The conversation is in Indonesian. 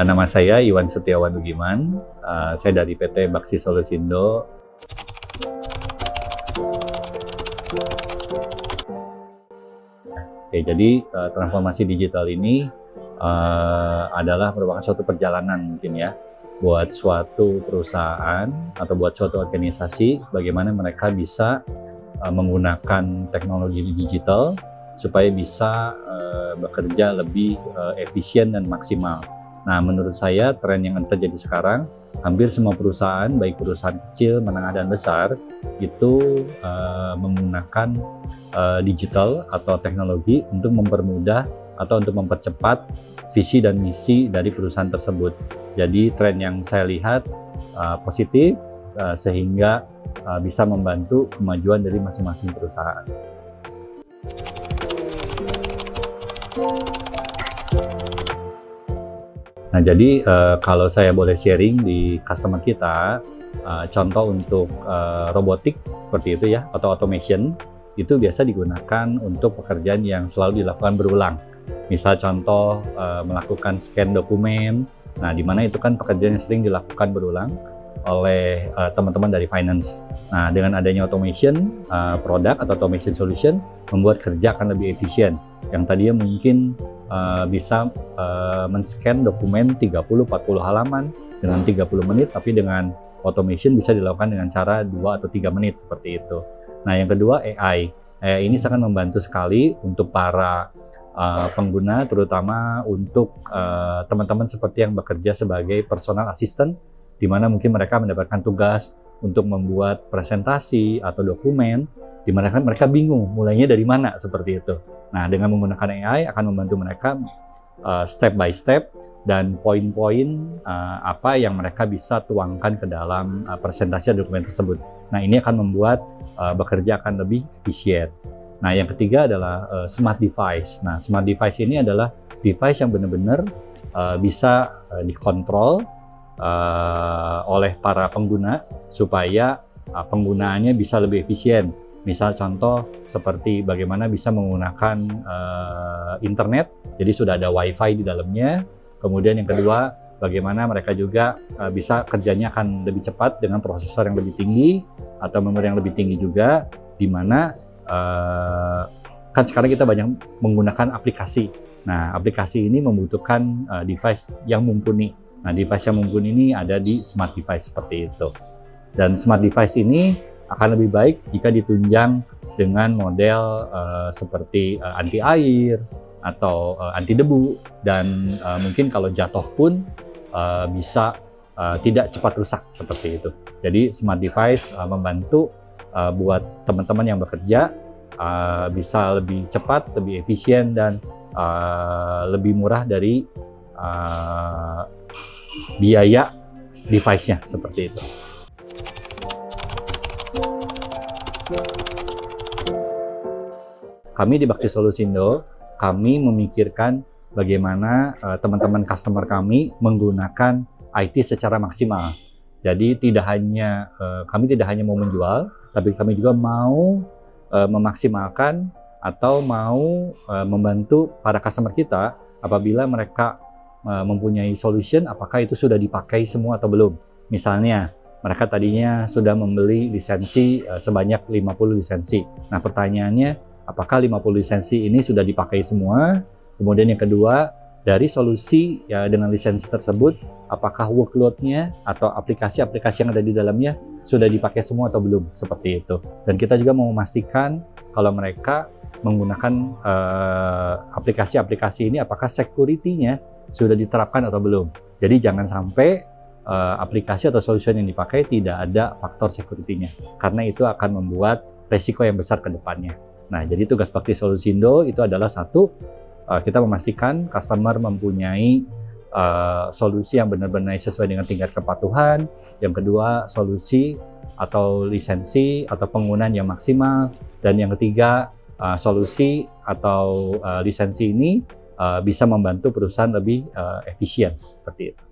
Nama saya Iwan Setiawan Dugiman, saya dari PT Baksi Solusindo. Oke, jadi transformasi digital ini adalah merupakan suatu perjalanan mungkin ya, buat suatu perusahaan atau buat suatu organisasi, bagaimana mereka bisa menggunakan teknologi digital supaya bisa bekerja lebih efisien dan maksimal. Nah, menurut saya tren yang terjadi sekarang, hampir semua perusahaan, baik perusahaan kecil, menengah, dan besar, itu menggunakan digital atau teknologi untuk mempermudah atau untuk mempercepat visi dan misi dari perusahaan tersebut. Jadi tren yang saya lihat positif, sehingga bisa membantu kemajuan dari masing-masing perusahaan. Nah, jadi kalau saya boleh sharing di customer kita, contoh untuk robotik seperti itu ya, atau automation, itu biasa digunakan untuk pekerjaan yang selalu dilakukan berulang. Misal contoh melakukan scan dokumen, nah di mana itu kan pekerjaan yang sering dilakukan berulang oleh teman-teman dari finance. Nah, dengan adanya automation produk atau automation solution, membuat kerja akan lebih efisien. Yang tadinya mungkin bisa men-scan dokumen 30-40 halaman dengan 30 menit, tapi dengan automation bisa dilakukan dengan cara 2 atau 3 menit seperti itu. Nah, yang kedua AI. AI ini sangat membantu sekali untuk para pengguna, terutama untuk teman-teman seperti yang bekerja sebagai personal assistant, di mana mungkin mereka mendapatkan tugas untuk membuat presentasi atau dokumen, di mana mereka bingung mulainya dari mana seperti itu. Nah, dengan menggunakan AI akan membantu mereka step by step dan poin-poin apa yang mereka bisa tuangkan ke dalam presentasi dokumen tersebut. Nah, ini akan membuat bekerja akan lebih efisien. Nah, yang ketiga adalah smart device. Nah, smart device ini adalah device yang benar-benar bisa dikontrol oleh para pengguna supaya penggunaannya bisa lebih efisien. Misal contoh seperti bagaimana bisa menggunakan internet, jadi sudah ada WiFi di dalamnya. Kemudian yang kedua, bagaimana mereka juga bisa kerjanya akan lebih cepat dengan prosesor yang lebih tinggi atau memori yang lebih tinggi juga, di mana kan sekarang kita banyak menggunakan aplikasi. Nah, aplikasi ini membutuhkan device yang mumpuni. Nah, device yang mumpuni ini ada di smart device seperti itu. Dan smart device ini akan lebih baik jika ditunjang dengan model seperti anti air atau anti debu, dan mungkin kalau jatuh pun bisa tidak cepat rusak seperti itu. Jadi smart device membantu buat teman-teman yang bekerja bisa lebih cepat, lebih efisien, dan lebih murah dari biaya device-nya seperti itu. Kami di Baksi Solusindo, kami memikirkan bagaimana teman-teman customer kami menggunakan IT secara maksimal. Jadi kami tidak hanya mau menjual, tapi kami juga mau memaksimalkan atau mau membantu para customer kita apabila mereka mempunyai solution, apakah itu sudah dipakai semua atau belum. Misalnya, mereka tadinya sudah membeli lisensi sebanyak 50 lisensi. Nah, pertanyaannya, apakah 50 lisensi ini sudah dipakai semua? Kemudian yang kedua, dari solusi ya dengan lisensi tersebut, apakah workload-nya atau aplikasi-aplikasi yang ada di dalamnya sudah dipakai semua atau belum? Seperti itu. Dan kita juga mau memastikan kalau mereka menggunakan aplikasi-aplikasi ini, apakah security-nya sudah diterapkan atau belum. Jadi jangan sampai aplikasi atau solution yang dipakai tidak ada faktor security-nya, karena itu akan membuat resiko yang besar ke depannya. Nah, jadi tugas Baksi Solusindo itu adalah satu, kita memastikan customer mempunyai solusi yang benar-benar sesuai dengan tingkat kepatuhan. Yang kedua, solusi atau lisensi atau penggunaan yang maksimal. Dan yang ketiga, solusi atau lisensi ini bisa membantu perusahaan lebih efisien seperti itu.